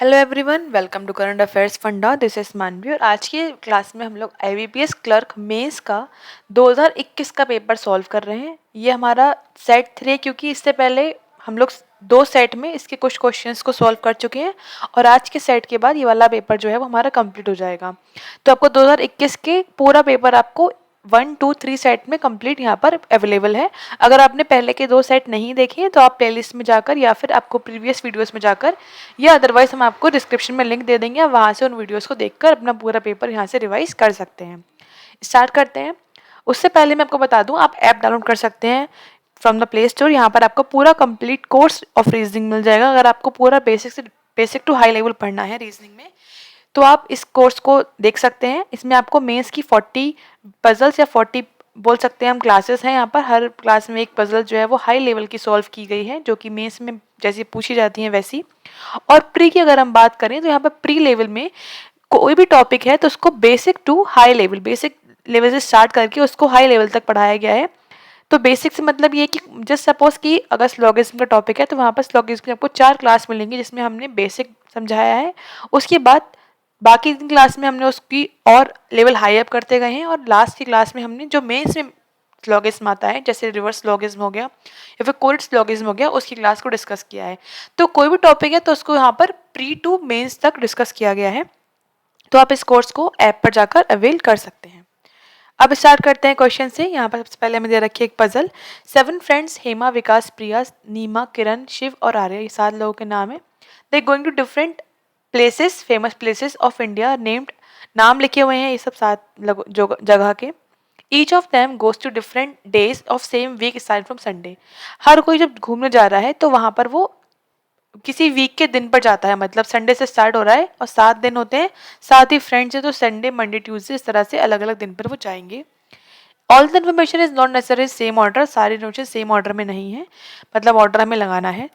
Hello everyone, welcome to current affairs funda. This is Manvi और आज की क्लास में हम लोग आईबीपीएस क्लर्क मेंस का 2021 का पेपर सॉल्व कर रहे हैं। ये हमारा सेट 3 है क्योंकि इससे पहले हम लोग 2 सेट में इसके कुछ क्वेश्चंस को सॉल्व कर चुके हैं और आज के सेट के बाद ये वाला पेपर जो है वो हमारा कंप्लीट हो जाएगा। तो आपको 2021 के पूरा पेपर आपको 1, 2, 3 सेट में कंप्लीट यहाँ पर अवेलेबल है। अगर आपने पहले के 2 सेट नहीं देखे हैं तो आप प्लेलिस्ट में जाकर या फिर आपको प्रीवियस वीडियोस में जाकर या अदरवाइज हम आपको डिस्क्रिप्शन में लिंक दे देंगे, आप वहाँ से उन वीडियोस को देखकर अपना पूरा पेपर यहाँ से रिवाइज कर सकते हैं। स्टार्ट करते हैं। उससे पहले मैं आपको बता दूं, आप ऐप डाउनलोड कर सकते हैं फ्रॉम द प्ले स्टोर। यहाँ पर आपको पूरा कंप्लीट कोर्स ऑफ रीजनिंग मिल जाएगा। अगर आपको पूरा बेसिक टू हाई लेवल पढ़ना है रीजनिंग में तो आप इस कोर्स को देख सकते हैं। इसमें आपको मेंस की 40 पजल्स या 40 बोल सकते हैं हम क्लासेस हैं। यहाँ पर हर क्लास में एक पजल जो है वो हाई लेवल की सॉल्व की गई है, जो कि मेंस में जैसी पूछी जाती हैं वैसी। और प्री की अगर हम बात करें तो यहाँ पर प्री लेवल में कोई भी टॉपिक है तो उसको basic to high level, basic level से स्टार्ट करके उसको हाई लेवल तक पढ़ाया गया है। तो बेसिक से मतलब ये कि जस्ट सपोज कि अगर स्लॉगिज्म का टॉपिक है तो वहाँ पर स्लॉगिज्म की आपको 4 क्लास मिलेंगी जिसमें हमने बेसिक समझाया है। उसके बाद बाकी 3 क्लास में हमने उसकी और लेवल हाई अप करते गए हैं और लास्ट की क्लास में हमने जो मेंस में स्लॉगिज्म आता है, जैसे रिवर्स स्लॉगिज्म हो गया या फिर कोरिड स्लॉगिज्म हो गया, उसकी क्लास को डिस्कस किया है। तो कोई भी टॉपिक है तो उसको यहाँ पर प्री टू मेंस तक डिस्कस किया गया है। तो आप इस कोर्स को ऐप पर जाकर अवेल कर सकते हैं। अब स्टार्ट करते हैं क्वेश्चन से। यहाँ पर सबसे पहले हमें दे रखी है एक पजल। 7 फ्रेंड्स हेमा, विकास, प्रिया, नीमा, किरण, शिव और आर्या, ये 7 लोगों के नाम है। They going to different places, famous places of India named, नाम लिखे हुए हैं ये सब 7 जगह के। Each of them goes to different days of same week start from Sunday. हर कोई जब घूमने जा रहा है तो वहाँ पर वो किसी वीक के दिन पर जाता है, मतलब संडे से स्टार्ट हो रहा है और 7 दिन होते हैं। साथ ही फ्रेंड्स है तो संडे, मंडे, ट्यूसडे, इस तरह से अलग अलग दिन पर वो जाएंगे। All the information is not necessary same order, सारी इन्फॉर्मेशन सेम ऑर्डर में नहीं है, मतलब ऑर्डर हमें लगाना है।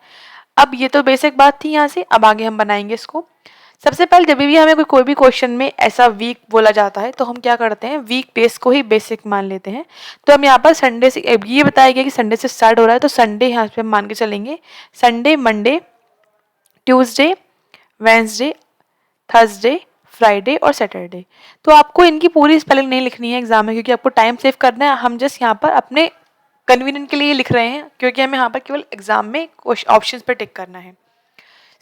अब ये तो बेसिक बात थी यहाँ से, अब आगे हम बनाएंगे इसको। सबसे पहले जब भी हमें कोई भी क्वेश्चन में ऐसा वीक बोला जाता है तो हम क्या करते हैं, वीक डेज को ही बेसिक मान लेते हैं। तो हम यहाँ पर संडे से, ये बताया गया कि संडे से स्टार्ट हो रहा है तो संडे यहाँ पे हम मान के चलेंगे। Sunday, Monday, Tuesday, Wednesday, Thursday, Friday और सैटरडे। तो आपको इनकी पूरी स्पेलिंग नहीं लिखनी है एग्जाम में क्योंकि आपको टाइम सेव करना है। हम जस्ट यहाँ पर अपने कन्वीनियंट के लिए लिख रहे हैं क्योंकि हमें यहाँ पर केवल एग्जाम में ऑप्शंस पे टिक करना है।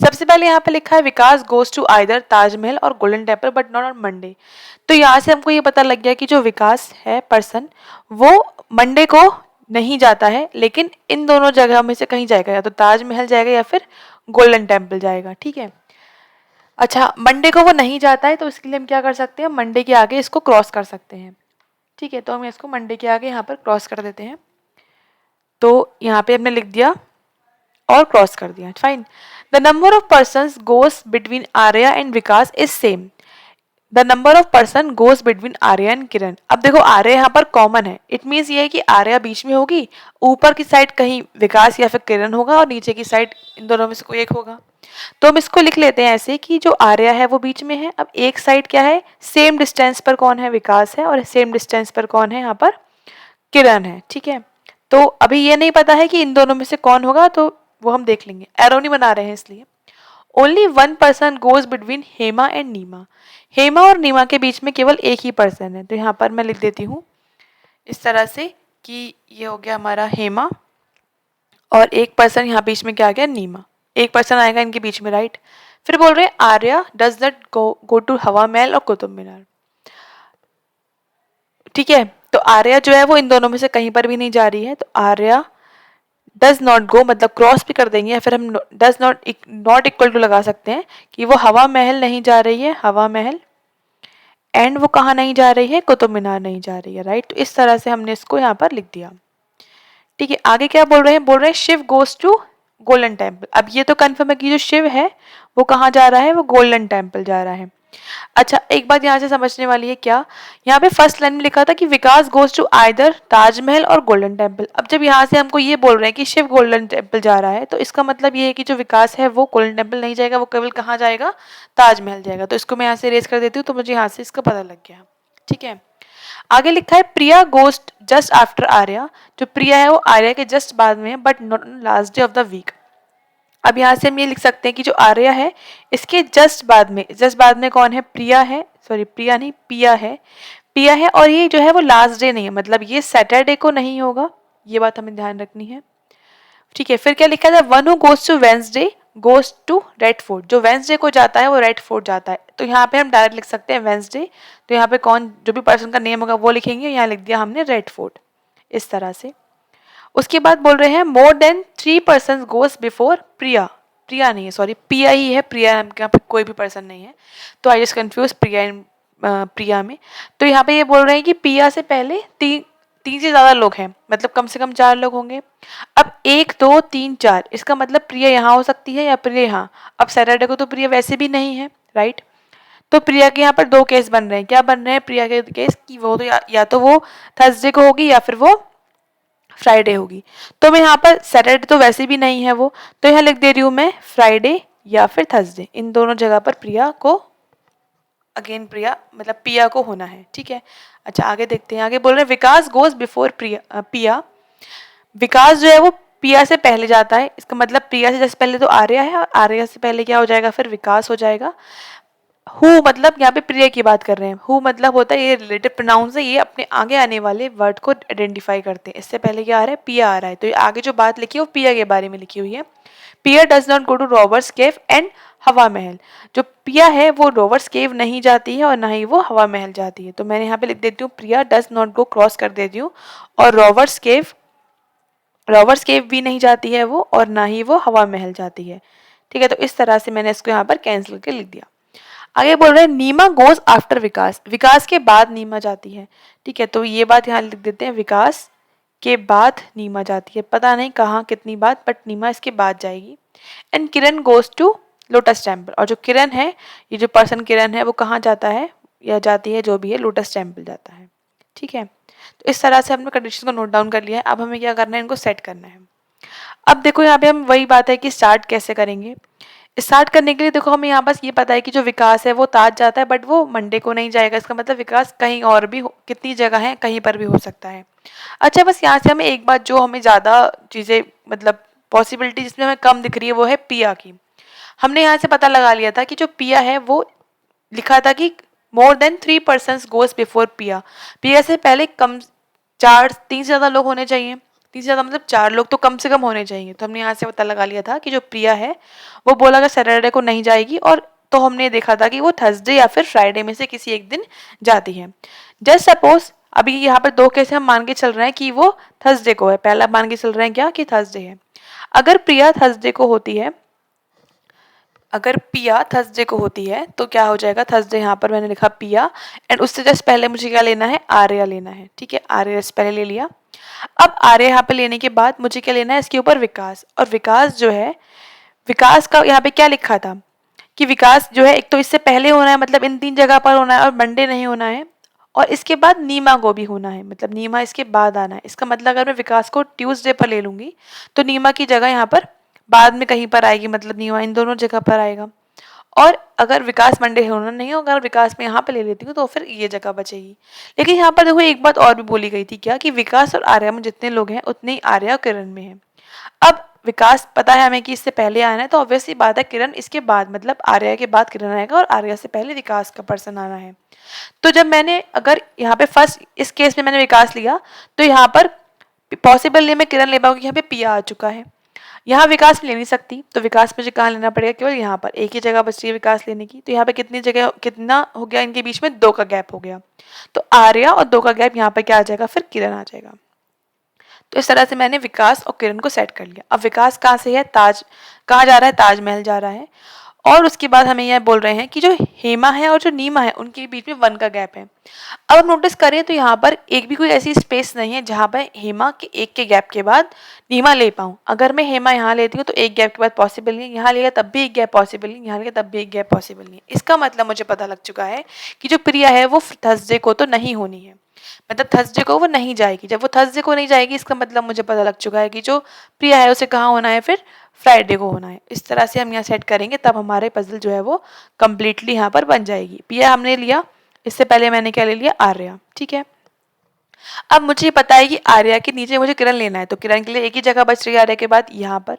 सबसे पहले यहाँ पे लिखा है विकास गोज टू आइदर ताजमहल और golden temple but not on Monday. तो यहाँ से हमको ये पता लग गया कि जो विकास है पर्सन वो मंडे को नहीं जाता है, लेकिन इन दोनों जगह में से कहीं जाएगा, या तो ताजमहल जाएगा या फिर गोल्डन टेम्पल जाएगा। ठीक है। अच्छा, मंडे को वो नहीं जाता है तो इसके लिए हम क्या कर सकते हैं, मंडे के आगे इसको क्रॉस कर सकते हैं। ठीक है, तो हम इसको मंडे के आगे यहाँ पर क्रॉस कर देते हैं। तो यहाँ पे हमने लिख दिया और क्रॉस कर दिया, fine. The number of persons goes between Arya and Vikas is same. The number of person goes between Arya and Kiran. अब देखो आर्या यहाँ पर कॉमन है, इट मीन्स ये है कि आर्या बीच में होगी, ऊपर की साइड कहीं विकास या फिर किरण होगा और नीचे की साइड इन दोनों में से कोई एक होगा। तो हम इसको लिख लेते हैं ऐसे कि जो आर्या है वो बीच में है। अब एक साइड क्या है, सेम डिस्टेंस पर कौन है, विकास है, और सेम डिस्टेंस पर कौन है यहाँ पर, किरण है। ठीक है, तो अभी ये नहीं पता है कि इन दोनों में से कौन होगा, तो वो हम देख लेंगे, एरो नहीं बना रहे हैं इसलिए। Only 1 person goes between Hema and Neema. Hema और नीमा के बीच में केवल एक ही पर्सन है, तो यहाँ पर मैं लिख देती हूँ इस तरह से कि ये हो गया हमारा हेमा और एक पर्सन यहाँ बीच में क्या आ गया, नीमा। एक पर्सन आएगा इनके बीच में, राइट। फिर बोल रहे हैं Arya does not go to Hawa Mahal और कुतुब मीनार। ठीक है, तो आर्या जो है वो इन दोनों में से कहीं पर भी नहीं जा रही है, तो आर्या डज नॉट गो, मतलब क्रॉस भी कर देंगे या फिर हम डज नॉट इक्वल टू लगा सकते हैं कि वो हवा महल नहीं जा रही है, हवा महल, एंड वो कहाँ नहीं जा रही है, कुतुब मीनार नहीं जा रही है, राइट। तो इस तरह से हमने इसको यहाँ पर लिख दिया। ठीक है, आगे क्या बोल रहे हैं Shiv goes to Golden Temple. अब ये तो कंफर्म है कि जो शिव है वो कहाँ जा रहा है, वो गोल्डन टेम्पल जा रहा है। अच्छा, एक बात यहाँ से समझने वाली है, क्या यहाँ पे फर्स्ट लाइन में लिखा था कि विकास गोज टू आइदर ताजमहल और गोल्डन टेम्पल। अब जब यहाँ से हमको ये बोल रहे हैं कि शिव गोल्डन टेम्पल जा रहा है तो इसका मतलब ये है कि जो विकास है वो गोल्डन टेम्पल नहीं जाएगा, वो केवल कहाँ जाएगा, ताजमहल जाएगा। तो इसको मैं यहाँ से रेस कर देती हूँ, तो मुझे यहाँ से इसका पता लग गया। ठीक है, आगे लिखा है प्रिया गोस्ट जस्ट आफ्टर आर्या। जो प्रिया है वो आर्या के जस्ट बाद में है but not last day of the week. अब यहाँ से हम ये लिख सकते हैं कि जो आर्या है इसके जस्ट बाद में कौन है, प्रिया है, सॉरी प्रिया नहीं पिया है, पिया है, और ये जो है वो लास्ट डे नहीं है, मतलब ये सैटरडे को नहीं होगा, ये बात हमें ध्यान रखनी है। ठीक है, फिर क्या लिखा था, one who goes to Wednesday goes to Red Fort, जो वेंसडे को जाता है वो रेड फोर्ट जाता है। तो यहाँ पे हम डायरेक्ट लिख सकते हैं वेंसडे, तो यहाँ पे कौन जो भी पर्सन का नेम होगा वो लिखेंगे, यहाँ लिख दिया हमने रेड फोर्ट, इस तरह से। उसके बाद बोल रहे हैं more than 3 person goes before Priya, Priya नहीं है, सॉरी पिया ही है, प्रिया यहाँ पे कोई भी पर्सन नहीं है, तो आई जस्ट कंफ्यूज प्रिया इन प्रिया में। तो यहाँ पे ये बोल रहे हैं कि पिया से पहले तीन से ज्यादा लोग हैं, मतलब कम से कम 4 लोग होंगे। अब 1 2 3 4, इसका मतलब प्रिया यहाँ हो सकती है या प्रिया यहाँ। अब सैटरडे को तो प्रिया वैसे भी नहीं है, राइट। तो प्रिया के यहाँ पर 2 केस बन रहे हैं, क्या बन रहे हैं प्रिया के केस की, वो तो या तो वो थर्सडे को होगी या फिर वो फ्राइडे होगी। तो मैं यहाँ पर सैटरडे तो वैसे भी नहीं है वो, तो यहाँ लिख दे रही हूँ मैं फ्राइडे या फिर थर्सडे, इन दोनों जगह पर प्रिया को, अगेन प्रिया मतलब पिया को होना है, ठीक है। अच्छा आगे देखते हैं, आगे बोल रहे हैं विकास गोज बिफोर पिया, विकास जो है वो पिया से पहले जाता है, इसका मतलब प्रिया से जैसे पहले तो आर्या है, और आर्या से पहले क्या हो जाएगा, फिर विकास हो जाएगा। हु मतलब यहाँ पे प्रिय की बात कर रहे हैं, हु मतलब होता है ये रिलेटिव प्रोनाउंस है, ये अपने आगे आने वाले वर्ड को आइडेंटिफाई करते हैं। इससे पहले क्या आ रहा है, पिया आ रहा है, तो ये आगे जो बात लिखी है वो पिया के बारे में लिखी हुई है। Piya does not go to robbers cave and Hawa Mahal, जो पिया है वो रॉबर्स केव नहीं जाती है और ना ही वो हवा महल जाती है। तो मैंने यहाँ पे लिख देती हूँ प्रिया डज नॉट गो, क्रॉस कर देती हूँ, और रॉबर्स केव भी नहीं जाती है वो, और ना ही वो हवा महल जाती है। ठीक है, तो इस तरह से मैंने इसको यहाँ पर कैंसिल करके लिख दिया। आगे बोल रहे हैं नीमा गोज आफ्टर विकास, विकास के बाद नीमा जाती है। ठीक है, तो ये बात यहाँ लिख देते हैं, विकास के बाद नीमा जाती है, पता नहीं कहाँ कितनी बात, बट नीमा इसके बाद जाएगी। And Kiran goes to Lotus Temple, और जो किरण है, ये जो पर्सन किरण है वो कहाँ जाता है या जाती है, जो भी है लोटस टेम्पल जाता है। ठीक है, तो इस तरह से हमने कंडीशन को नोट डाउन कर लिया है। अब हमें क्या करना है, इनको सेट करना है। अब देखो यहाँ पे हम वही बात है कि स्टार्ट कैसे करेंगे। स्टार्ट करने के लिए देखो हमें यहाँ बस ये पता है कि जो विकास है वो ताज जाता है, बट वो मंडे को नहीं जाएगा, इसका मतलब विकास कहीं और भी कितनी जगह है, कहीं पर भी हो सकता है। अच्छा, बस यहाँ से हमें एक बात जो हमें ज़्यादा चीज़ें मतलब पॉसिबिलिटी जिसमें हमें कम दिख रही है वो है पिया की। हमने यहाँ से पता लगा लिया था कि जो पिया है वो लिखा था कि मोर देन 3 पर्सन गोज बिफोर पिया, पिया से पहले कम 3 से ज़्यादा लोग होने चाहिए, 3 से ज़्यादा मतलब 4 लोग तो कम से कम होने चाहिए। तो हमने यहाँ से पता लगा लिया था कि जो प्रिया है वो बोला कि सैटरडे को नहीं जाएगी, और तो हमने देखा था कि वो थर्सडे या फिर फ्राइडे में से किसी एक दिन जाती है। जस्ट सपोज अभी यहाँ पर 2 केस हम मान के चल रहे हैं कि वो थर्सडे को है, पहला मान के चल रहे हैं क्या कि थर्सडे है। अगर प्रिया थर्सडे को होती है, अगर पिया थर्सडे को होती है तो क्या हो जाएगा, थर्सडे यहाँ पर मैंने लिखा पिया, एंड उससे जस्ट पहले मुझे क्या लेना है, आर्या लेना है। ठीक है, आर्या से पहले ले लिया। अब आर्या यहाँ पे लेने के बाद मुझे क्या लेना है, इसके ऊपर विकास, और विकास जो है, विकास का यहाँ पे क्या लिखा था कि विकास जो है एक तो इससे पहले होना है, मतलब इन 3 जगह पर होना है, और मंडे नहीं होना है, और इसके बाद नीमा को भी होना है, मतलब नीमा इसके बाद आना है। इसका मतलब अगर मैं विकास को ट्यूसडे पर ले लूंगी तो नीमा की जगह यहाँ पर बाद में कहीं पर आएगी, मतलब नीमा इन दोनों जगह पर आएगा। और अगर विकास मंडे होना नहीं होगा, अगर विकास में यहाँ पे ले लेती हूँ तो फिर ये जगह बचेगी। लेकिन यहाँ पर देखो एक बात और भी बोली गई थी, क्या कि विकास और आर्या में जितने लोग हैं उतने ही आर्या और किरण में है। अब विकास पता है हमें कि इससे पहले आना है, तो ऑब्वियसली बात है किरण इसके बाद, मतलब आर्या के बाद किरण आएगा, और आर्या से पहले विकास का पर्सन आना है। तो जब मैंने अगर यहाँ पे फर्स्ट इस केस में मैंने विकास लिया, तो यहाँ पर पॉसिबल नहीं मैं किरण ले पाऊंगी, यहाँ पे पिया आ चुका है। यहाँ विकास ले नहीं सकती, तो विकास मुझे कहाँ लेना पड़ेगा, केवल यहाँ पर एक ही जगह बच रही है विकास लेने की। तो यहाँ पे कितनी जगह, कितना हो गया इनके बीच में, 2 का गैप हो गया। तो आर्या और 2 का गैप यहाँ पर क्या आ जाएगा, फिर किरण आ जाएगा। तो इस तरह से मैंने विकास और किरण को सेट कर लिया। अब विकास कहाँ से है, ताज कहाँ जा रहा है, ताजमहल जा रहा है। और उसके बाद हमें यह बोल रहे हैं कि जो हेमा है और जो नीमा है उनके बीच में 1 का गैप है। अब हम नोटिस करें तो यहाँ पर एक भी कोई ऐसी स्पेस नहीं है जहाँ पर हेमा के 1 के गैप के बाद नीमा ले पाऊँ। अगर मैं हेमा यहाँ लेती हूँ तो 1 गैप के बाद पॉसिबल नहीं है, यहाँ लिया तब भी 1 गैप पॉसिबल नहीं, यहाँ लिया तब भी 1 गैप पॉसिबल नहीं है। इसका मतलब मुझे पता लग चुका है कि जो प्रिया है वो थर्सडे को तो नहीं होनी है, मतलब थर्सडे को वो नहीं जाएगी। जब वो थर्सडे को नहीं जाएगी इसका मतलब मुझे पता लग चुका है कि जो प्रिया है उसे कहाँ होना है, फिर फ्राइडे को होना है। इस तरह से हम यहाँ सेट करेंगे, तब हमारे पजल जो है वो कम्प्लीटली यहाँ पर बन जाएगी। प्रिया हमने लिया, इससे पहले मैंने क्या ले लिया, आर्या। ठीक है, अब मुझे पता है कि आर्या के नीचे मुझे किरण लेना है, तो किरण के लिए एक ही जगह बच रही है आर्या के बाद, यहाँ पर।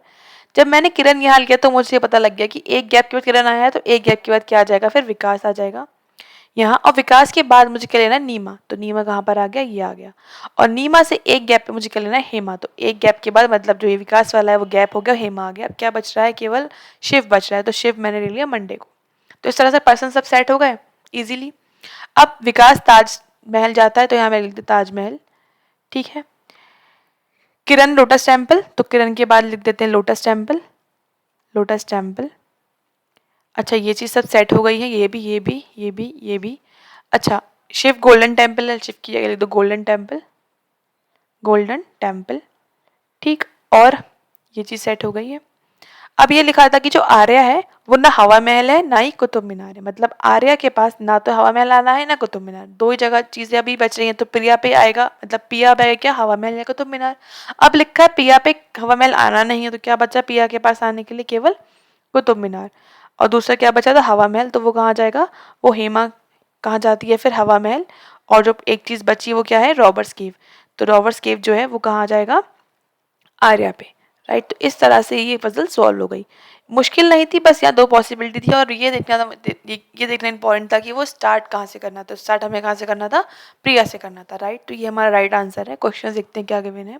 जब मैंने किरण यहाँ लिया तो मुझे पता लग गया कि एक गैप के बाद किरण आया है, तो एक गैप के बाद क्या आ जाएगा, फिर विकास आ जाएगा यहाँ, और विकास के बाद मुझे क्या लेना है, नीमा। तो नीमा कहाँ पर आ गया, ये आ गया। और नीमा से एक गैप पे मुझे क्या लेना है, हेमा। तो एक गैप के बाद मतलब जो ये विकास वाला है वो गैप हो गया, हेमा आ गया। अब क्या बच रहा है, केवल शिव बच रहा है। तो शिव मैंने ले लिया मंडे को। तो इस तरह से पर्सन सब सेट हो गए इजीली। अब विकास ताजमहल जाता है, तो यहाँ मैं लिख देता ताजमहल, ठीक है। किरण लोटस टेम्पल, तो किरण के बाद लिख देते हैं लोटस टेम्पल, लोटस टेम्पल। अच्छा, ये चीज सब सेट हो गई है, ये भी, ये भी, ये भी, ये भी। अच्छा, शिव गोल्डन टेम्पल है, शिव की जगह लिख दो गोल्डन टेम्पल, गोल्डन टेम्पल, ठीक। और ये चीज सेट हो गई है। अब ये लिखा था कि जो आर्या है वो ना हवा महल है ना ही कुतुब मीनार है, मतलब आर्या के पास ना तो हवा महल आना है ना कुतुब मीनार, दो ही जगह चीजें अभी बच रही हैं। तो प्रिया पे आएगा, मतलब पिया पे क्या, हवा महल या कुतुब मीनार। अब लिखा है पिया पे हवा महल आना नहीं है, तो क्या बचा पिया के पास आने के लिए, केवल कुतुब मीनार। और दूसरा क्या बचा था, हवा महल, तो वो कहाँ जाएगा, वो हेमा कहाँ जाती है, फिर हवा महल। और जो एक चीज बची वो क्या है, रॉबर्ट्स केव। तो रॉबर्ट्स केव जो है वो कहाँ जाएगा, आर्या पे, राइट। तो इस तरह से ये पजल सॉल्व हो गई। मुश्किल नहीं थी, बस यहाँ दो पॉसिबिलिटी थी, और ये देखना था, ये देखना इंपॉर्टेंट था कि वो स्टार्ट कहाँ से करना था। स्टार्ट हमें कहाँ से करना था, प्रिया से करना था, राइट। तो ये हमारा राइट आंसर है। क्वेश्चन देखते हैं क्या गिवन है।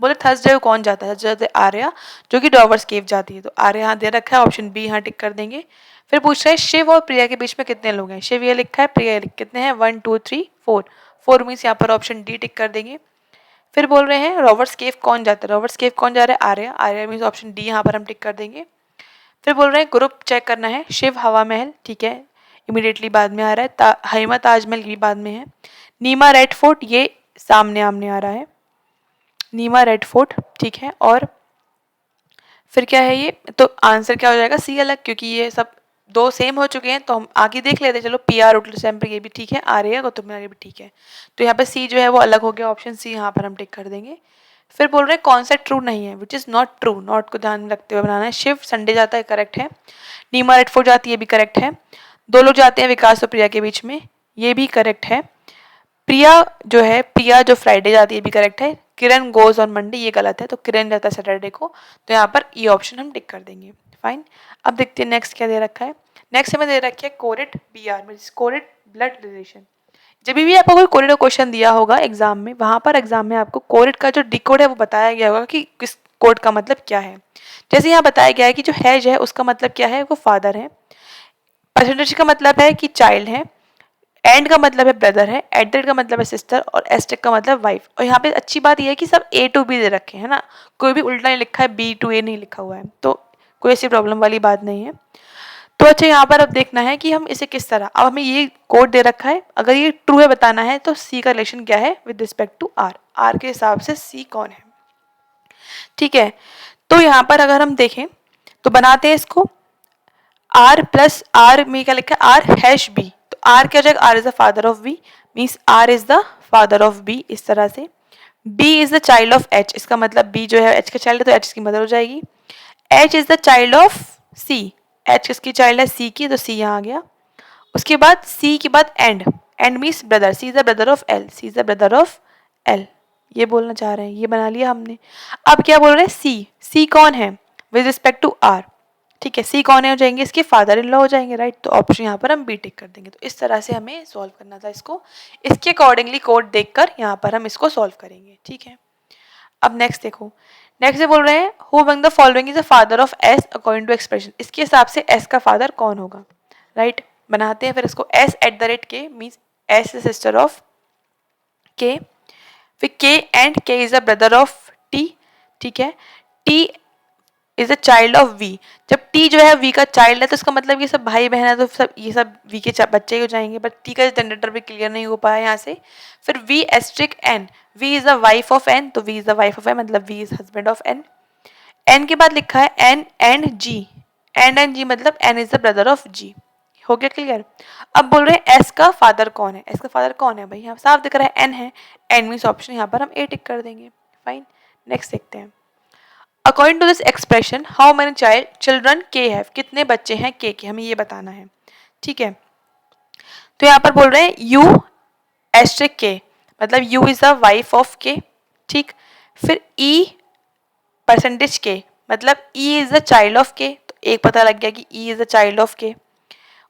बोले थर्सडे को कौन जाता है, थर्सडे आर्या, जो कि डॉवर्स केव जाती है। तो आर्या यहाँ दे रखा है, ऑप्शन बी यहाँ टिक कर देंगे। फिर पूछ रहे हैं शिव और प्रिया के बीच में कितने लोग हैं। शिव ये लिखा है, प्रिया कितने हैं, 1 2 3 4, 4 मीन्स यहाँ पर ऑप्शन डी टिक कर देंगे। फिर बोल रहे हैं रॉबर्ट्स केव कौन जाता है, रॉबर्ट्स केव कौन जा रहा है, Arya, Arya means option D यहाँ पर हम टिक कर देंगे। फिर बोल रहे हैं ग्रुप चेक करना है, शिव हवा महल, ठीक है, इमीडिएटली बाद में आ रहा है। हेमा ताजमहल भी बाद में है। नीमा रेड फोर्ट, ये सामने आमने आ रहा है, नीमा रेड फोर्ट, ठीक है। और फिर क्या है ये, तो आंसर क्या हो जाएगा, सी अलग, क्योंकि ये सब दो सेम हो चुके हैं। तो हम आगे देख लेते हैं, चलो पी आर लोटस टेम्पल ये भी ठीक है, आ रही है गौतम मीनार ये भी ठीक है। तो यहाँ पे सी जो है वो अलग हो गया, ऑप्शन सी यहाँ पर हम टिक कर देंगे। फिर बोल रहे हैं कौन सा ट्रू नहीं है, which is not true, not को ध्यान में रखते हुए बनाना है। शिव संडे जाता है, करेक्ट है। नीमा रेड फोर्ट जाती है, भी करेक्ट है। दो लोग जाते हैं विकास और प्रिया के बीच में, ये भी करेक्ट है। प्रिया जो है, प्रिया जो फ्राइडे जाती है भी करेक्ट है। किरण गोज ऑन मंडे, ये गलत है, तो किरण जाता है सैटरडे को। तो यहाँ पर ये ऑप्शन हम टिक कर देंगे, फाइन। अब देखते हैं नेक्स्ट क्या दे रखा है। नेक्स्ट हमें दे रखी है कोरेट बी आर, कोरेट ब्लड रिलेशन। जब भी आपको कोई कोरेट का क्वेश्चन दिया होगा एग्जाम में, वहां पर एग्जाम में आपको कोरेट का जो डिकोड है वो बताया गया होगा कि किस कोड का मतलब क्या है। जैसे यहाँ बताया गया है कि जो हैज है उसका मतलब क्या है, वो फादर है। परसेंटेज का मतलब है कि चाइल्ड है। एंड का मतलब है ब्रदर है। एडेड का मतलब है सिस्टर। और एस्टेक का मतलब वाइफ। और यहाँ पे अच्छी बात यह है कि सब ए टू बी दे रखे हैं ना, कोई भी उल्टा नहीं लिखा है, बी टू ए नहीं लिखा हुआ है, तो कोई ऐसी प्रॉब्लम वाली बात नहीं है। तो अच्छा, यहाँ पर अब देखना है कि हम इसे किस तरह, अब हमें ये कोड दे रखा है, अगर ये ट्रू है बताना है तो सी का रिलेशन क्या है with respect to R, R के हिसाब से सी कौन है, ठीक है। तो यहाँ पर अगर हम देखें तो बनाते हैं इसको, आर प्लस आर में क्या लिखा है, आर हैश बी। तो आर क्या हो जाएगा, R is the father of B, means R is the father of B, इस तरह से। B is the child of H, इसका मतलब बी जो है एच का चाइल्ड है, तो एच की मदर हो जाएगी। H is the child of C, H किसकी चाइल्ड है, सी की, तो सी यहाँ आ गया। उसके बाद सी के बाद and, and means brother, C is the brother of L, C is the brother of L, ये बोलना चाह रहे हैं, ये बना लिया हमने। अब क्या बोल रहे हैं, सी, सी कौन है विद रिस्पेक्ट टू आर, ठीक है। सी कौन है हो जाएंगे, इसके फादर इन लॉ हो जाएंगे, राइट। तो ऑप्शन यहाँ पर हम बी टिक कर देंगे। तो इस तरह से हमें सॉल्व करना था इसको, इसके अकॉर्डिंगली कोड देखकर यहाँ पर हम इसको सॉल्व करेंगे, ठीक है। अब नेक्स्ट देखो, नेक्स्ट बोल रहे हैं who among the following is the father of S according to expression, इसके हिसाब से एस का फादर कौन होगा, राइट। बनाते हैं फिर इसको, S at the rate K means S is sister of K, फिर K and K is the brother of T, ठीक है। T is a child of V, जब टी जो है वी का चाइल्ड है तो इसका मतलब ये सब भाई बहन है, तो सब ये सब वी के बच्चे हो जाएंगे, बट टी का जनरेटर भी क्लियर नहीं हो पाया यहाँ से। फिर V asterisk N, V is the wife of N, तो V is the wife of N, मतलब V is husband of N. N के बाद लिखा है N and G, and G मतलब N is the brother of G, हो गया clear. अब बोल रहे हैं एस का फादर कौन है, एस का फादर कौन है भाई, यहाँ साफ दिख रहा है एन है, एन मीन्स ऑप्शन यहाँ पर हम ए टिक कर देंगे, फाइन। नेक्स्ट देखते हैं, according to this expression how many children K have, कितने बच्चे हैं के, हमें ये बताना है, ठीक है। तो यहाँ पर बोल रहे हैं यू एस्ट्रिक के, मतलब U is the wife of K, ठीक। फिर ई परसेंटेज के मतलब E is the child of K, तो एक पता लग गया कि E is the child of K.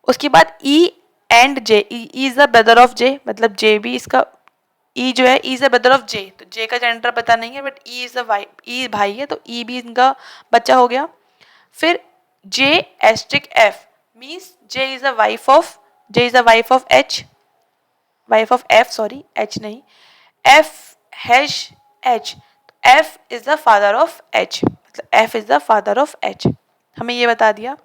उसके बाद E and J, E is the brother of J, मतलब जे भी इसका, ई जो है E is the brother of J, तो जे का जेंडर पता नहीं है but E is the wife, ई भाई है तो ई भी इनका बच्चा हो गया। फिर J asterisk F means J is the wife of, J is the wife of H, wife of F, sorry H नहीं, F hash H, F is the father of H, मतलब F is the father of H, हमें ये बता दिया।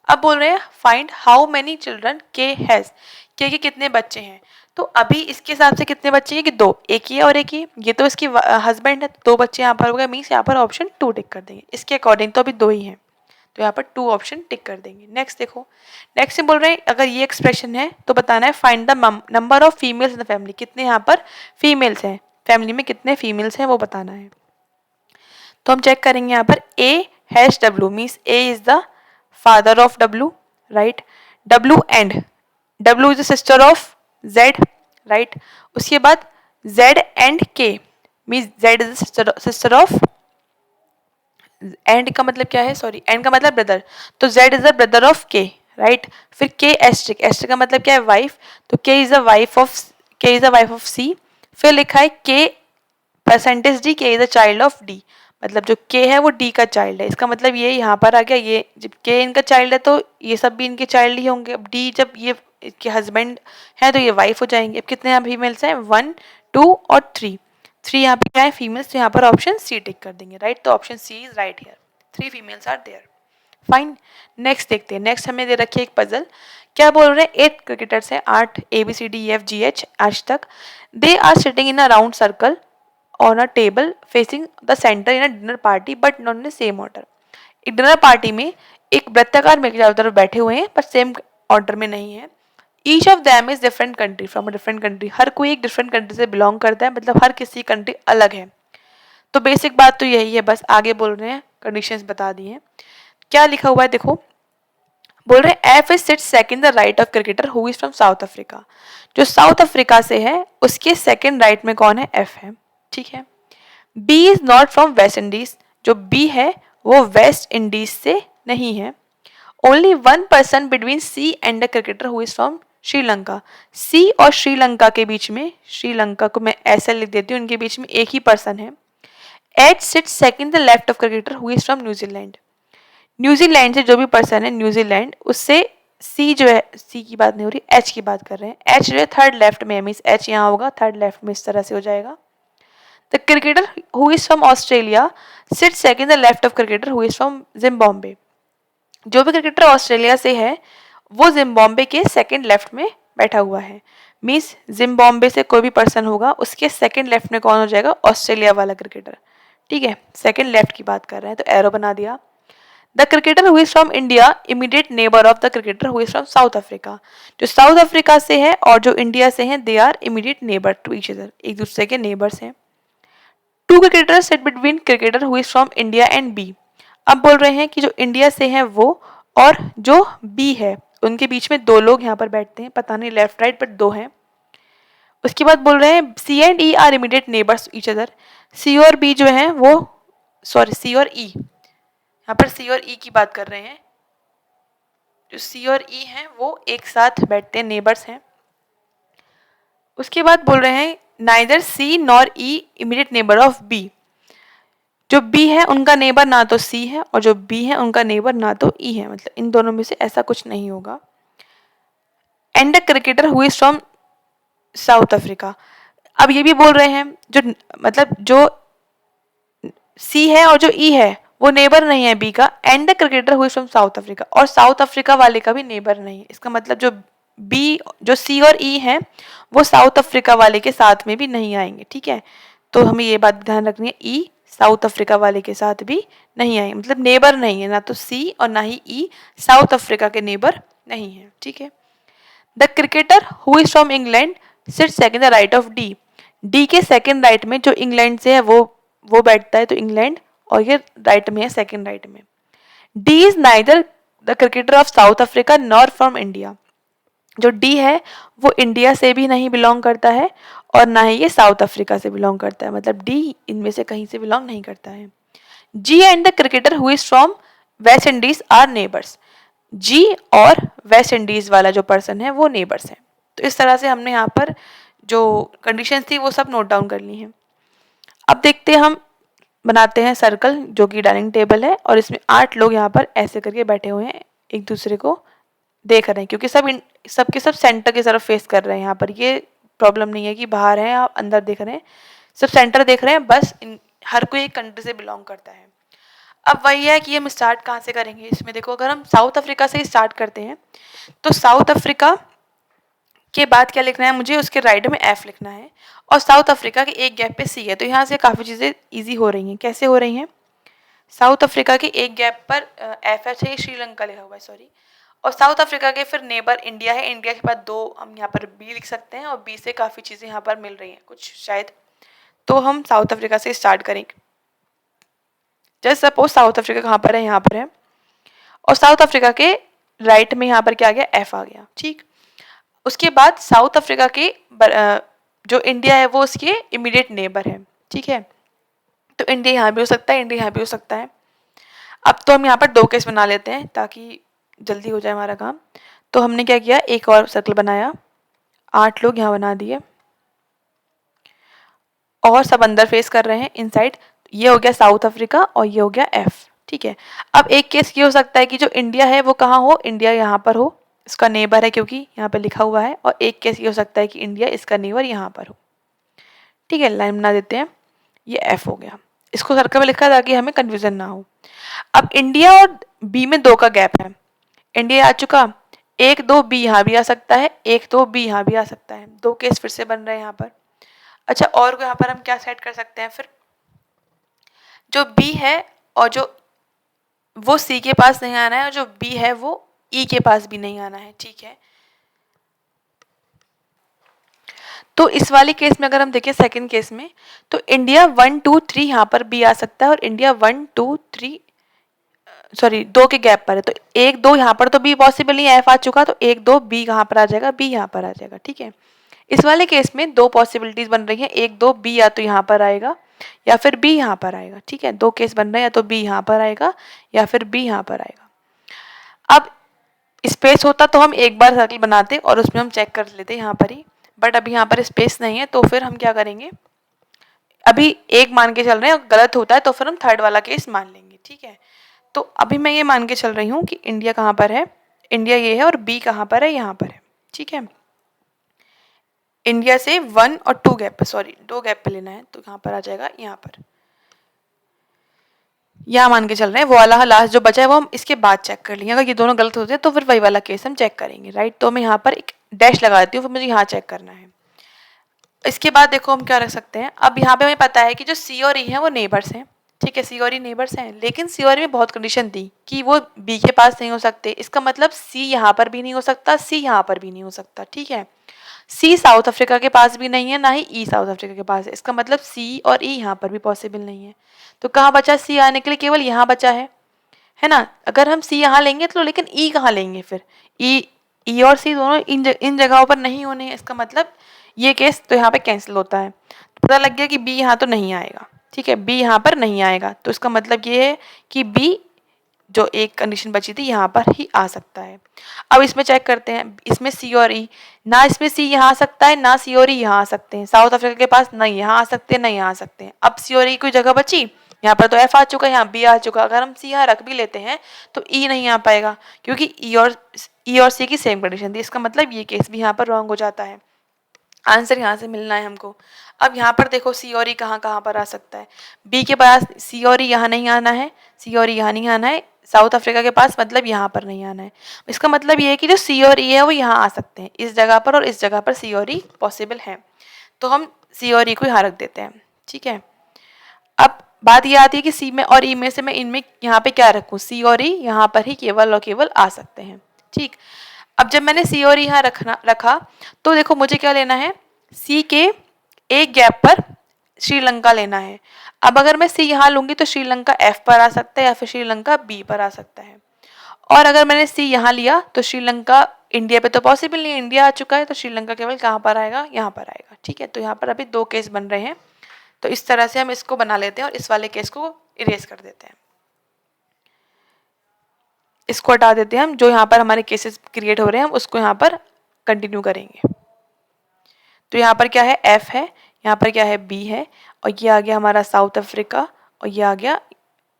अब बोल रहे हैं find how many children K has, K कितने बच्चे हैं, तो अभी इसके हिसाब से कितने बच्चे हैं कि दो, एक ही है और एक ही, ये तो इसकी हस्बैंड है, दो बच्चे यहाँ पर हो गए, मीन्स यहाँ पर ऑप्शन 2 टिक कर देंगे, इसके अकॉर्डिंग तो अभी दो ही हैं, तो यहाँ पर 2 ऑप्शन टिक कर देंगे। नेक्स्ट देखो, नेक्स्ट में बोल रहे हैं अगर ये एक्सप्रेशन है तो बताना है find the number of females in the family, कितने यहाँ पर फीमेल्स हैं, फैमिली में कितने फीमेल्स हैं वो बताना है। तो हम चेक करेंगे यहाँ पर A hash W means A is the father of W, right, W and, W is the sister of Z, right, उसके बाद Z and K means Z is the sister of, and का मतलब क्या है, sorry and का मतलब brother, तो Z is the brother of के, राइट। फिर के एस्ट्रिक, एस्ट्रिक का मतलब क्या है वाइफ, तो के इज द वाइफ ऑफ, के इज द वाइफ ऑफ सी। फिर लिखा है के परसेंटेज डी, के is the child of D, मतलब जो के है वो डी का चाइल्ड है, इसका मतलब ये यहाँ पर आ गया, ये जब के इनका चाइल्ड है तो ये सब भी इनके चाइल्ड ही होंगे। अब डी जब ये इसके हस्बैंड है तो ये वाइफ हो जाएंगे। अब कितने यहाँ फीमेल्स हैं, 1 2 और 3, 3 यहाँ पे क्या है फीमेल्स, तो यहाँ पर ऑप्शन सी टिक कर देंगे, राइट, तो option C is right here, 3 females are there, fine. Next देखते हैं, नेक्स्ट हमें दे रखी है एक पजल, क्या बोल रहे हैं 8 क्रिकेटर्स हैं, 8 ABCDEFGH आज तक, they are sitting in a round circle on a table facing the centre in a dinner party but not in the same order. एक डिनर पार्टी में एक वृत्ताकार में चारों तरफ बैठे हुए हैं पर सेम ऑर्डर में नहीं है। Each of them is different country from a different country, हर कोई एक डिफरेंट कंट्री से बिलोंग करता है, मतलब हर किसी कंट्री अलग है। तो बेसिक बात तो यही है, बस आगे बोल रहे हैं कंडीशंस बता दी हैं। क्या लिखा हुआ है देखो, बोल रहे हैं F is seat second the right of cricketer who is from South Africa, जो साउथ अफ्रीका से है उसके सेकंड राइट में कौन है, एफ है, ठीक है। B is not from West Indies, जो बी है वो वेस्ट इंडीज से नहीं है। Only 1 person between C and the cricketer who is from Sri Lanka, C और श्रीलंका के बीच में, श्रीलंका को मैं ऐसा लिख देती हूँ, इनके बीच में एक ही पर्सन है। H sit second the left of cricketer who is from New Zealand, New Zealand से जो भी पर्सन है न्यूजीलैंड उससे सी जो है, सी की बात नहीं हो रही, एच की बात कर रहे हैं, एच जो है थर्ड लेफ्ट में है, मीन्स एच यहाँ होगा थर्ड लेफ्ट में, इस तरह से हो जाएगा। The cricketer who is from Australia sit second the left of cricketer who is from Zimbabwe, जो भी क्रिकेटर ऑस्ट्रेलिया से है वो जिम्बाब्वे के सेकंड लेफ्ट में बैठा हुआ है, मीन्स जिम्बाब्वे से कोई भी पर्सन होगा उसके सेकंड लेफ्ट में कौन हो जाएगा, ऑस्ट्रेलिया वाला क्रिकेटर, ठीक है, सेकंड लेफ्ट की बात कर रहे हैं तो एरो बना दिया। The cricketer who is from India immediate neighbour of the cricketer who is from South Africa, जो साउथ अफ्रीका से है और जो इंडिया से हैं they are immediate neighbour to each other, एक दूसरे के नेबर्स हैं। 2 cricketer sit between cricketer who is from India and B, अब बोल रहे हैं कि जो इंडिया से हैं वो और जो बी है उनके बीच में 2 लोग यहाँ पर बैठते हैं, पता नहीं लेफ्ट राइट बट 2 हैं। उसके बाद बोल रहे हैं C and E are immediate neighbours each other, C और बी जो है वो, सॉरी सी और ई, यहाँ पर सी और ई की बात कर रहे हैं, जो सी और ई हैं वो एक साथ बैठते हैं, नेबर्स हैं। उसके बाद बोल रहे हैं neither C nor E immediate neighbour of B, जो बी है उनका नेबर ना तो सी है और जो बी है उनका नेबर ना तो ई है, मतलब इन दोनों में से ऐसा कुछ नहीं होगा। And the cricketer who is from South Africa, अब ये भी बोल रहे हैं जो मतलब जो सी है और जो ई है वो नेबर नहीं है बी का, and the cricketer who is from South Africa, और साउथ अफ्रीका वाले का भी नेबर नहीं है, इसका मतलब जो बी, जो सी और ई है वो साउथ अफ्रीका वाले के साथ में भी नहीं आएंगे, ठीक है, तो हमें ये बात ध्यान रखनी है, ई साउथ अफ्रीका वाले के साथ भी नहीं आएंगे, मतलब नेबर नहीं है, ना तो सी और ना ही ई साउथ अफ्रीका के नेबर नहीं है, ठीक है। The cricketer who is from England sit second the right of D, D के सेकंड राइट में जो इंग्लैंड से है वो बैठता है, तो इंग्लैंड, और ये राइट में है सेकंड राइट में। D is neither the cricketer of south Africa nor from India, जो डी है वो इंडिया से भी नहीं बिलोंग करता है और ना ही ये साउथ अफ्रीका से बिलोंग करता है, मतलब डी इनमें से कहीं से बिलोंग नहीं करता है। G and the cricketer who is from West Indies are neighbours. G और वेस्ट इंडीज वाला जो पर्सन है वो नेबर्स है। तो इस तरह से हमने यहाँ पर जो कंडीशंस थी वो सब नोट डाउन कर ली हैं। अब देखते हैं, हम बनाते हैं सर्कल जो कि डाइनिंग टेबल है और इसमें 8 लोग यहाँ पर ऐसे करके बैठे हुए हैं, एक दूसरे को देख रहे हैं, क्योंकि सब के सब सेंटर की तरफ फेस कर रहे हैं। यहाँ पर ये प्रॉब्लम नहीं है कि बाहर हैं या अंदर देख रहे हैं, सब सेंटर देख रहे हैं। बस हर कोई एक कंट्री से बिलोंग करता है। अब वही है कि हम स्टार्ट कहाँ से करेंगे। इसमें देखो, अगर हम साउथ अफ्रीका से स्टार्ट करते हैं तो साउथ अफ्रीका के बाद क्या लिखना है मुझे, उसके राइट में एफ लिखना है और साउथ अफ्रीका के एक गैप पे सी है। तो यहाँ से काफ़ी चीज़ें ईजी हो रही हैं। कैसे हो रही हैं? साउथ अफ्रीका के एक गैप पर एफ है, श्रीलंका लिखा हुआ है, सॉरी। और साउथ अफ्रीका के फिर नेबर इंडिया है, इंडिया के बाद 2 हम यहाँ पर बी लिख सकते हैं और बी से काफ़ी चीज़ें यहाँ पर मिल रही हैं कुछ शायद। तो हम साउथ अफ्रीका से स्टार्ट करेंगे। जैसे सपोज साउथ अफ्रीका कहाँ पर है, यहाँ पर है, और साउथ अफ्रीका के राइट में यहाँ पर क्या आ गया, एफ आ गया, ठीक। उसके बाद साउथ अफ्रीका के जो इंडिया है वो उसके इमीडिएट नेबर है, ठीक है। तो इंडिया यहाँ भी हो सकता है, इंडिया यहाँ भी हो सकता है। अब तो हम यहाँ पर 2 केस बना लेते हैं ताकि जल्दी हो जाए हमारा काम। तो हमने क्या किया, एक और सर्कल बनाया, 8 लोग यहाँ बना दिए और सब अंदर फेस कर रहे हैं इनसाइड। ये हो गया साउथ अफ्रीका और ये हो गया एफ, ठीक है। अब एक केस ये हो सकता है कि जो इंडिया है वो कहाँ हो, इंडिया यहाँ पर हो, इसका नेबर है क्योंकि यहाँ पे लिखा हुआ है। और एक केस ये हो सकता है कि इंडिया इसका नेबर यहाँ पर हो, ठीक है। लाइन बना देते हैं, ये एफ हो गया। इसको सर्कल में लिखा ताकि हमें कन्फ्यूजन ना हो। अब इंडिया और बी में 2 का गैप है। इंडिया आ चुका, 1 2 बी यहाँ भी आ सकता है, 1 2 बी यहाँ भी आ सकता है। 2 केस फिर से बन रहे हैं यहाँ पर। अच्छा, और यहाँ पर हम क्या सेट कर सकते हैं फिर, जो बी है और जो वो सी के पास नहीं आना है और जो बी है वो ई के पास भी नहीं आना है, ठीक है। तो इस वाले केस में अगर हम देखें सेकंड केस में, तो इंडिया 1 2 3 यहाँ पर भी आ सकता है और इंडिया 1 2 3 सॉरी 2 के गैप पर है। तो 1 2 यहाँ पर तो बी पॉसिबल नहीं है, एफ आ चुका, तो 1 2 बी कहाँ पर आ जाएगा, बी यहाँ पर आ जाएगा, ठीक है। इस वाले केस में 2 पॉसिबिलिटीज बन रही हैं, 1 2 बी या तो यहाँ पर आएगा या फिर बी यहाँ पर आएगा, ठीक है। 2 केस बन रहे हैं, या तो बी यहाँ पर आएगा या फिर बी यहाँ पर आएगा। अब स्पेस होता तो हम एक बार सर्कल बनाते और उसमें हम चेक कर लेते यहाँ पर ही, बट अभी यहाँ पर स्पेस नहीं है। तो फिर हम क्या करेंगे, अभी एक मान के चल रहे हैं, गलत होता है तो फिर हम थर्ड वाला केस मान लेंगे, ठीक है। तो अभी मैं ये मान के चल रही हूँ कि इंडिया कहाँ पर है, इंडिया ये है और बी कहाँ पर है, यहाँ पर है, ठीक है। इंडिया से 1 और 2 गैप पे, सॉरी 2 गैप पे लेना है, तो कहाँ पर आ जाएगा, यहाँ पर। यहाँ मान के चल रहे हैं, वो वाला लास्ट जो बचा है वो हम इसके बाद चेक कर लेंगे। अगर ये दोनों गलत होते हैं तो फिर वही वाला केस हम चेक करेंगे, राइट। तो मैं यहाँ पर एक डैश लगा देती हूँ, फिर मुझे यहाँ चेक करना है। इसके बाद देखो हम क्या रख सकते हैं। अब यहाँ पे हमें पता है कि जो सी और ई है वो नेबर्स हैं, ठीक है। सी और ई नेबर्स हैं, लेकिन सी और ई में बहुत कंडीशन थी कि वो बी के पास नहीं हो सकते। इसका मतलब सी यहाँ पर भी नहीं हो सकता, सी यहाँ पर भी नहीं हो सकता, ठीक है। सी साउथ अफ्रीका के पास भी नहीं है, ना ही ई साउथ अफ्रीका के पास है। इसका मतलब सी और ई यहाँ पर भी पॉसिबल नहीं है। तो कहाँ बचा सी आने के लिए, केवल यहाँ बचा है ना। अगर हम सी यहाँ लेंगे तो, लेकिन ई कहाँ लेंगे फिर, ई और सी दोनों इन जगहों पर नहीं होने हैं। इसका मतलब ये केस तो यहाँ पे कैंसिल होता है। तो पता लग गया कि बी यहाँ तो नहीं आएगा, ठीक है। बी यहाँ पर नहीं आएगा, तो इसका मतलब ये है कि बी जो एक कंडीशन बची थी यहाँ पर ही आ सकता है। अब इसमें चेक करते हैं, इसमें सी और ई, ना इसमें सी यहाँ आ सकता है, ना सी और ई यहाँ आ सकते हैं। साउथ अफ्रीका के पास नहीं यहाँ आ सकते, नहीं यहाँ आ सकते हैं। अब सी और ई कोई जगह बची, यहाँ पर तो एफ आ चुका है, यहाँ बी आ चुका। अगर हम सी यहाँ रख भी लेते हैं तो ई नहीं आ पाएगा, क्योंकि ई और सी की सेम कंडीशन थी। इसका मतलब ये केस भी यहाँ पर रॉन्ग हो जाता है। आंसर यहाँ से मिलना है हमको। अब यहाँ पर देखो सी और ई कहाँ कहाँ पर आ सकता है। बी के पास सी और ई यहाँ नहीं आना है, सी और ई यहाँ नहीं आना है। साउथ अफ्रीका के पास मतलब यहाँ पर नहीं आना है। इसका मतलब ये है कि जो सी और ई है वो यहाँ आ सकते हैं, इस जगह पर और इस जगह पर सी और ई पॉसिबल है। तो हम सी और ई को यहाँ रख देते हैं, ठीक है। अब बात ये आती है कि सी में और ई में से मैं इनमें यहाँ पे क्या रखूँ, सी और ई यहाँ पर ही केवल और केवल आ सकते हैं, ठीक। अब जब मैंने सी और ई यहाँ रखा तो देखो मुझे क्या लेना है, सी के एक गैप पर श्रीलंका लेना है। अब अगर मैं सी यहाँ लूंगी तो श्रीलंका एफ पर आ सकता है या फिर श्रीलंका बी पर आ सकता है। और अगर मैंने सी यहाँ लिया तो श्रीलंका इंडिया पे तो पॉसिबल नहीं है, इंडिया आ चुका है, तो श्रीलंका केवल कहाँ पर आएगा, यहाँ पर आएगा, ठीक है। तो यहाँ पर अभी 2 केस बन रहे हैं। तो इस तरह से हम इसको बना लेते हैं और इस वाले केस को इरेज कर देते हैं, इसको हटा देते हैं हम। जो यहाँ पर हमारे केसेस क्रिएट हो रहे हैं हम उसको यहाँ पर कंटिन्यू करेंगे। तो यहाँ पर क्या है, एफ है, यहाँ पर क्या है, बी है, और ये आ गया हमारा साउथ अफ्रीका, और ये आ गया,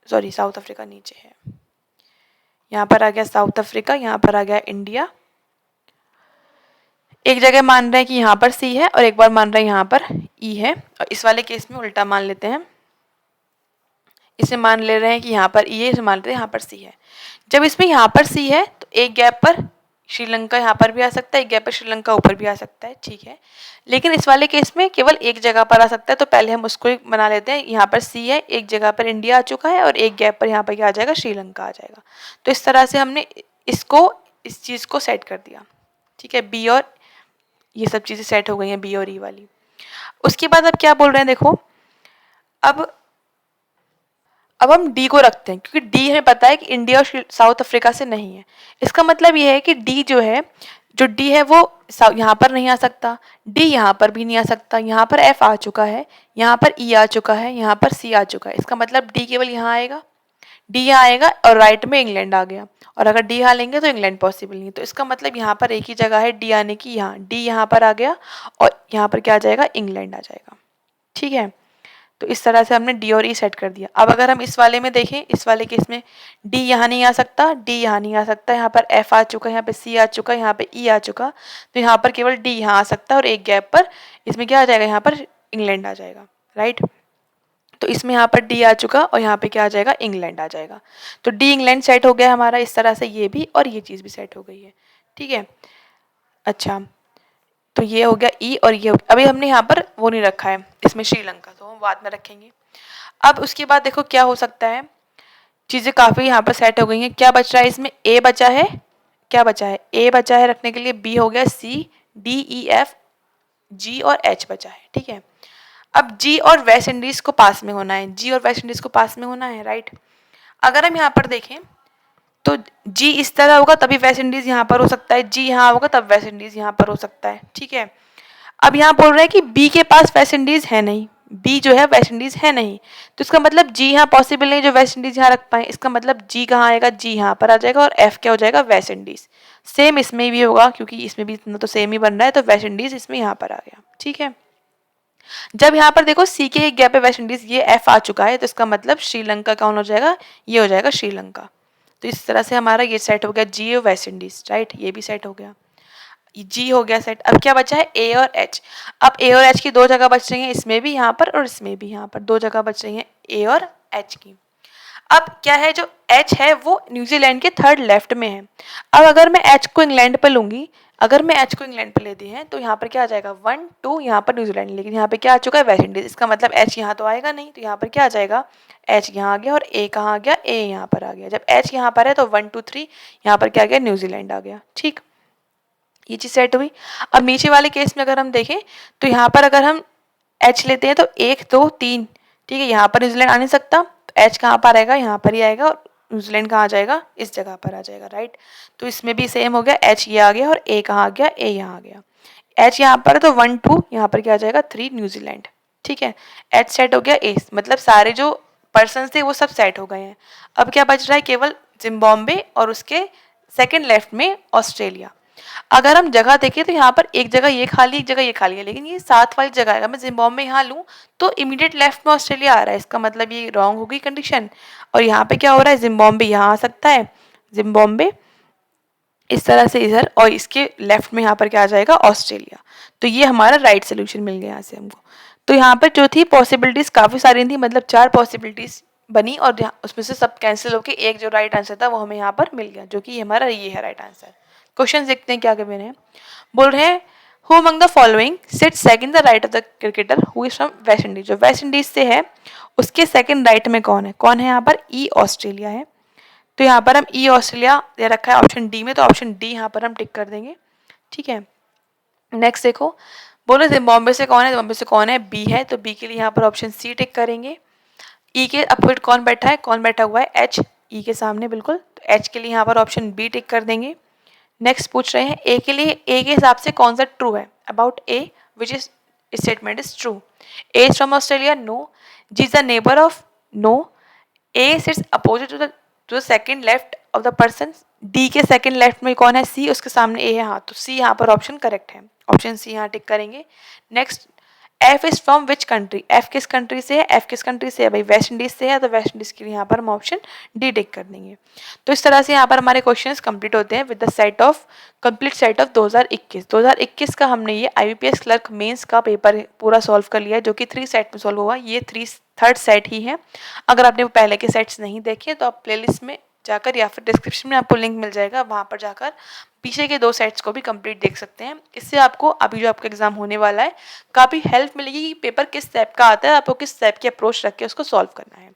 सॉरी साउथ अफ्रीका नीचे है, यहाँ पर आ गया साउथ अफ्रीका, यहाँ पर आ गया इंडिया। एक जगह मान रहे हैं कि यहाँ पर सी है और एक बार मान रहे हैं यहाँ पर ई है, और इस वाले केस में उल्टा मान लेते हैं, इसे मान ले रहे हैं कि यहाँ पर ई है, इसे मान लेते हैं यहाँ पर सी है। जब इसमें यहाँ पर सी है तो एक गैप पर श्रीलंका यहाँ पर भी आ सकता है, एक गैप पर श्रीलंका ऊपर भी आ सकता है, ठीक है। लेकिन इस वाले केस में केवल एक जगह पर आ सकता है, तो पहले हम उसको ही बना लेते हैं। यहाँ पर सी है, एक जगह पर इंडिया आ चुका है और एक गैप पर यहाँ पर क्या आ जाएगा, श्रीलंका आ जाएगा। तो इस तरह से हमने इसको, इस चीज़ को सेट कर दिया, ठीक है। बी और ये सब चीज़ें सेट हो गई हैं, बी और ई वाली। उसके बाद अब क्या बोल रहे हैं, देखो अब हम डी को रखते हैं, क्योंकि डी हमें पता है कि इंडिया और साउथ अफ्रीका से नहीं है। इसका मतलब ये है कि डी जो है, जो डी है वो यहाँ पर नहीं आ सकता, डी यहाँ पर भी नहीं आ सकता, यहाँ पर एफ आ चुका है, यहाँ पर ई आ चुका है, यहाँ पर सी आ चुका है। इसका मतलब डी केवल यहाँ आएगा, डी यहाँ आएगा और राइट में इंग्लैंड आ गया, और अगर डी यहाँ लेंगे तो इंग्लैंड पॉसिबल नहीं है। तो इसका मतलब यहाँ पर एक ही जगह है डी आने की, यहाँ डी यहाँ पर आ गया और यहाँ पर क्या आ जाएगा, इंग्लैंड आ जाएगा, ठीक है। तो इस तरह से हमने डी और ई सेट कर दिया। अब अगर हम इस वाले में देखें, इस वाले केस में डी यहाँ नहीं आ सकता, डी यहाँ नहीं आ सकता, यहाँ पर एफ आ चुका है, यहाँ पे सी आ चुका है, यहाँ पे ई आ चुका, तो यहाँ पर केवल डी यहाँ आ सकता है और एक गैप पर इसमें क्या आ जाएगा, यहाँ पर इंग्लैंड आ जाएगा, राइट। तो इसमें यहाँ पर डी आ चुका और यहाँ पे क्या आ जाएगा, इंग्लैंड आ जाएगा। तो डी इंग्लैंड सेट हो गया हमारा, इस तरह से ये भी और ये चीज़ भी सेट हो गई है, ठीक है। अच्छा, तो ये हो गया ई और ये हो गया। अभी हमने यहाँ पर वो नहीं रखा है इसमें श्रीलंका, तो हम बाद में रखेंगे। अब उसके बाद देखो क्या हो सकता है, चीज़ें काफ़ी यहाँ पर सेट हो गई हैं। क्या बच रहा है इसमें, ए बचा है, क्या बचा है, ए बचा है रखने के लिए, बी हो गया, C D E F G और एच बचा है, ठीक है। अब जी और वेस्ट इंडीज को पास में होना है, जी और वेस्ट इंडीज को पास में होना है, राइट। अगर हम यहाँ पर देखें तो जी इस तरह होगा तभी वेस्ट इंडीज यहाँ पर हो सकता है, जी यहाँ होगा तब वेस्ट इंडीज यहाँ पर हो सकता है, ठीक है। अब यहाँ बोल रहे हैं कि बी के पास वेस्ट इंडीज है नहीं, बी जो है वेस्ट इंडीज है नहीं, तो इसका मतलब जी यहाँ पॉसिबल नहीं जो वेस्ट इंडीज यहाँ रख पाए। इसका मतलब जी कहाँ आएगा, जी यहाँ पर आ जाएगा और एफ क्या हो जाएगा, वेस्ट इंडीज। सेम इसमें भी होगा क्योंकि इसमें भी इतना तो सेम ही बन रहा है, तो वेस्ट इंडीज इसमें यहाँ पर आ गया, ठीक है। जब यहाँ पर देखो सी के एक गैप पे वेस्ट इंडीज, ये एफ आ चुका है, तो इसका मतलब श्रीलंका कौन हो जाएगा, ये हो जाएगा श्रीलंका। तो इस तरह से हमारा ये सेट हो गया, जी और वेस्ट इंडीज, राइट, ये भी सेट हो गया, जी हो गया सेट। अब क्या बचा है, ए और एच। अब ए और एच की दो जगह बच रही हैं, इसमें भी यहाँ पर और इसमें भी यहाँ पर दो जगह बच रही हैं ए और एच की। अब क्या है, जो एच है वो न्यूजीलैंड के थर्ड लेफ्ट में है। अब अगर मैं एच को इंग्लैंड पे लूंगी, अगर मैं एच को इंग्लैंड पे लेती हैं तो यहाँ पर क्या आ जाएगा, 1 2 यहाँ पर न्यूजीलैंड, लेकिन यहाँ पे क्या आ चुका है, वेस्ट इंडीज। इसका मतलब एच यहाँ तो आएगा नहीं, तो यहाँ पर क्या आ जाएगा, एच यहाँ आ गया और ए कहाँ आ गया, ए यहाँ पर आ गया। जब एच यहाँ पर है तो 1 2 3 यहाँ पर क्या आ गया, न्यूजीलैंड आ गया, ठीक, ये चीज़ सेट हुई। अब नीचे वाले केस में अगर हम देखें तो यहाँ पर अगर हम एच लेते हैं तो 1 2 3, ठीक है, यहाँ पर न्यूजीलैंड आ नहीं सकता, तो एच कहाँ पर आएगा, यहाँ पर ही आएगा, और न्यूजीलैंड कहाँ आ जाएगा, इस जगह पर आ जाएगा, राइट। तो इसमें भी सेम हो गया, एच ये आ गया और ए कहाँ आ गया, ए यहाँ आ गया। एच यहाँ पर है तो 1 2 यहाँ पर क्या आ जाएगा, 3 न्यूजीलैंड, ठीक है। एच सेट हो गया, ए मतलब सारे जो पर्सन थे वो सब सेट हो गए हैं। अब क्या बच रहा है, केवल जिम्बाब्वे और उसके सेकेंड लेफ्ट में ऑस्ट्रेलिया। अगर हम जगह देखें तो यहाँ पर एक जगह ये खाली, एक जगह ये खाली है, लेकिन ये साथ वाली जगह है। अगर मैं जिम्बाब्वे यहाँ लूँ तो इमीडिएट लेफ्ट में ऑस्ट्रेलिया आ रहा है, इसका मतलब ये रॉन्ग होगी कंडीशन। और यहाँ पे क्या हो रहा है, जिम्बाब्वे यहाँ आ सकता है, जिम्बाब्वे इस तरह से इधर, और इसके लेफ्ट में यहाँ पर क्या आ जाएगा, ऑस्ट्रेलिया। तो ये हमारा राइट सोल्यूशन मिल गया यहाँ से हमको। तो यहाँ पर जो थी पॉसिबिलिटीज काफ़ी सारी थी, मतलब 4 पॉसिबिलिटीज बनी और उसमें से सब कैंसिल होकर एक जो राइट आंसर था वो हमें यहाँ पर मिल गया, जो कि हमारा ये है राइट आंसर। क्वेश्चन देखते हैं क्या कर रहे हैं। बोल रहे हैं who among the following sit second the right of the cricketer who is from West Indies. जो वेस्ट इंडीज से है उसके सेकंड राइट में कौन है, कौन है यहाँ पर, ई ऑस्ट्रेलिया है। तो यहाँ पर हम ई ऑस्ट्रेलिया दे रखा है ऑप्शन डी में, तो ऑप्शन डी यहाँ पर हम टिक कर देंगे, ठीक है। नेक्स्ट देखो, बोलो जिम्बाब्वे से कौन है, जिम्बाब्वे से कौन है, बी है, तो बी के लिए यहाँ पर ऑप्शन सी टिक करेंगे। ई के अपोजिट कौन बैठा है, कौन बैठा हुआ है, एच, ई के सामने बिल्कुल, तो एच के लिए यहाँ पर ऑप्शन बी टिक कर देंगे। नेक्स्ट पूछ रहे हैं ए के लिए, ए के हिसाब से कौन सा ट्रू है, about A which is statement is true. A is from Australia, no. G is the neighbour of, no. A sits opposite to the second left of the person, D के सेकंड लेफ्ट में कौन है, सी, उसके सामने ए है, हाँ तो सी यहाँ पर ऑप्शन करेक्ट है, ऑप्शन सी यहाँ टिक करेंगे। Next, F is from which country, F किस कंट्री से है, एफ किस कंट्री से है भाई, वेस्ट इंडीज से है, तो वेस्ट इंडीज के लिए यहाँ पर हम ऑप्शन डी टिक कर देंगे। तो इस तरह से यहाँ पर हमारे क्वेश्चंस कंप्लीट होते हैं with the set of complete set of 2021 का हमने ये IBPS क्लर्क मेंस का पेपर पूरा सॉल्व कर लिया है, जो कि 3 सेट में सॉल्व हुआ, ये थर्ड सेट ही है। अगर आपने वो पहले के सेट्स नहीं देखे तो आप प्लेलिस्ट में जाकर या फिर डिस्क्रिप्शन में आपको लिंक मिल जाएगा, वहाँ पर जाकर पीछे के 2 सेट्स को भी कंप्लीट देख सकते हैं। इससे आपको अभी जो आपका एग्जाम होने वाला है काफ़ी हेल्प मिलेगी कि पेपर किस टाइप का आता है, आपको किस टाइप की अप्रोच रख के उसको सॉल्व करना है।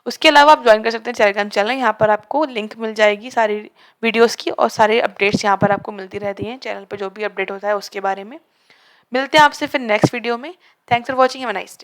उसके अलावा आप ज्वाइन कर सकते हैं टेलीग्राम चैनल, यहाँ पर आपको लिंक मिल जाएगी सारी वीडियोस की, और सारे अपडेट्स यहाँ पर आपको मिलती रहती हैं चैनल पर, जो भी अपडेट होता है उसके बारे में। मिलते हैं आपसे फिर नेक्स्ट वीडियो में। Thanks for watching, have a nice day.